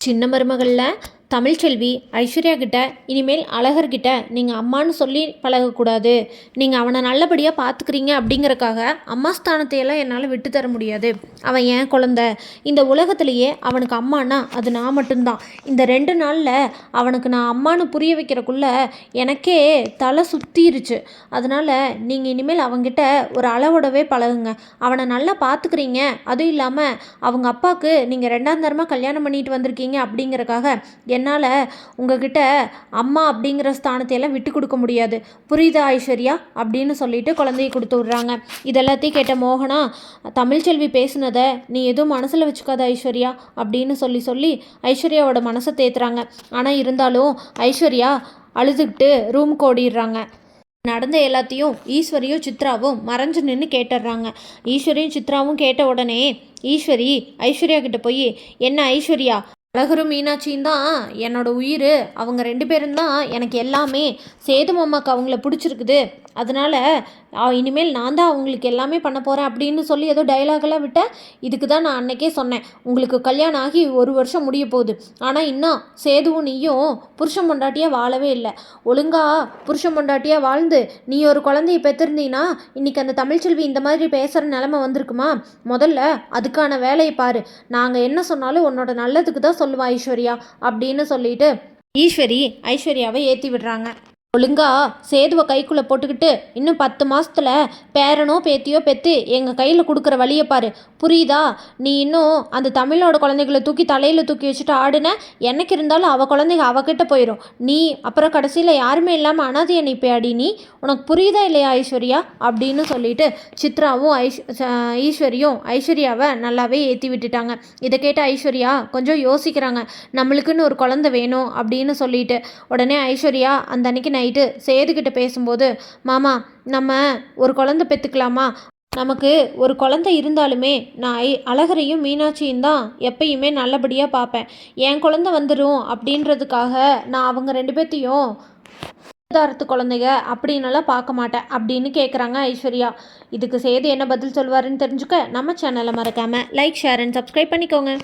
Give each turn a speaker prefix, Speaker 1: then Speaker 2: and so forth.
Speaker 1: சின்ன மருமகளில் தமிழ்ச்செல்வி ஐஸ்வர்யா கிட்ட இனிமேல் அழகர்கிட்ட நீங்கள் அம்மான்னு சொல்லி பழகக்கூடாது, நீங்கள் அவனை நல்லபடியாக பார்த்துக்கிறீங்க அப்படிங்கிறக்காக அம்மா ஸ்தானத்தையெல்லாம் என்னால் விட்டு தர முடியாது. அவன் ஏன் குழந்த, இந்த உலகத்திலேயே அவனுக்கு அம்மானா அது நான் மட்டும்தான். இந்த 2 நாளில் அவனுக்கு நான் அம்மானு புரிய வைக்கிறக்குள்ள எனக்கே தலை சுற்றிருச்சு. அதனால் நீங்கள் இனிமேல் அவங்ககிட்ட ஒரு அளவோடவே பழகுங்க. அவனை நல்லா பார்த்துக்கிறீங்க, அதுவும் இல்லாமல் அவங்க அப்பாவுக்கு நீங்கள் 2ஆம் தரமாக கல்யாணம் பண்ணிட்டு வந்திருக்கீங்க அப்படிங்கிறக்காக என்னால் உங்ககிட்ட அம்மா அப்படிங்கிற ஸ்தானத்தையெல்லாம் விட்டு கொடுக்க முடியாது. புரியுதா ஐஸ்வர்யா அப்படின்னு சொல்லிட்டு குழந்தைய கொடுத்து விட்றாங்க. இதெல்லாத்தையும் கேட்ட மோகனா, தமிழ்ச்செல்வி பேசுனதை நீ எதுவும் மனசில் வச்சுக்காத ஐஸ்வர்யா அப்படின்னு சொல்லி ஐஸ்வர்யாவோட மனசை தேத்துறாங்க. ஆனால் இருந்தாலும் ஐஸ்வர்யா அழுதுகிட்டு ரூமுக்கு ஓடிடுறாங்க. நடந்த எல்லாத்தையும் ஈஸ்வரியும் சித்ராவும் மறைஞ்சு நின்று கேட்டுடுறாங்க. ஈஸ்வரியும் சித்ராவும் கேட்ட உடனே ஈஸ்வரி ஐஸ்வர்யா கிட்ட போய், என்ன ஐஸ்வர்யா, அழகரும் மீனாட்சியும் தான் என்னோட உயிர், அவங்க 2 பேரும் தான் எனக்கு எல்லாமே. சேது மாமாக்கு அவங்கள பிடிச்சிருக்குது, அதனால் இனிமேல் நான் தான் அவங்களுக்கு எல்லாமே பண்ண போகிறேன் அப்படின்னு சொல்லி ஏதோ டைலாகெல்லாம் விட்டேன். இதுக்கு தான் நான் அன்னைக்கே சொன்னேன், உங்களுக்கு கல்யாணம் ஆகி 1 வருஷம் முடிய போகுது, ஆனால் இன்னும் சேதுவும் நீயும் புருஷன் பொண்டாட்டியாக வாழவே இல்லை. ஒழுங்காக புருஷன் பொண்டாட்டியாக வாழ்ந்து நீ ஒரு குழந்தைய பெற்றிருந்தீன்னா இன்றைக்கி அந்த தமிழ்ச்செல்வி இந்த மாதிரி பேசுகிற நிலமை வந்திருக்குமா? முதல்ல அதுக்கான வேலையை பாரு. நாங்கள் என்ன சொன்னாலும் உன்னோட நல்லதுக்கு தான் சொல்லுவா ஐஸ்வர்யா அப்படின்னு சொல்லிட்டு ஈஸ்வரி ஐஸ்வர்யாவை ஏற்றி விடுறாங்க. ஒழுங்கா சேதுவை கைக்குள்ளே போட்டுக்கிட்டு இன்னும் 10 மாதத்தில் பேரனோ பேத்தியோ பெற்று எங்கள் கையில் கொடுக்குற வழியை பாரு, புரியுதா? நீ இன்னும் அந்த தமிழோட குழந்தைகளை தூக்கி தலையில் தூக்கி வச்சுட்டு ஆடுன, என்னைக்கு இருந்தாலும் அவள் குழந்தைங்க அவகிட்ட போயிடும். நீ அப்புறம் கடைசியில் யாருமே இல்லாமல் அனாதையை நிற்பாடி. நீ உனக்கு புரியுதா இல்லையா ஐஸ்வர்யா அப்படின்னு சொல்லிட்டு சித்ராவும் ஈஸ்வரியும் ஐஸ்வர்யாவை நல்லாவே ஏற்றி விட்டுட்டாங்க. இதை கேட்ட ஐஸ்வர்யா கொஞ்சம் யோசிக்கிறாங்க. நம்மளுக்குன்னு ஒரு குழந்தை வேணும் அப்படின்னு சொல்லிட்டு உடனே ஐஸ்வர்யா அந்த அன்னைக்கு நைட்டு சேதுக்கிட்ட பேசும்போது, மாமா நம்ம ஒரு குழந்தை பெற்றுக்கலாமா? நமக்கு ஒரு குழந்தை இருந்தாலுமே நான் அழகரையும் மீனாட்சியும் தான் எப்பயுமே நல்லபடியாக பார்ப்பேன். என் குழந்தை வந்துடும் அப்படின்றதுக்காக நான் அவங்க 2 பேர்த்தையும் தாரத்து குழந்தைங்க அப்படின்னலாம் பார்க்க மாட்டேன் அப்படின்னு கேட்குறாங்க ஐஸ்வர்யா. இதுக்கு சேது என்ன பதில் சொல்வாருன்னு தெரிஞ்சுக்க நம்ம சேனலை மறக்காமல் லைக், ஷேர் அண்ட் சப்ஸ்கிரைப் பண்ணிக்கோங்க.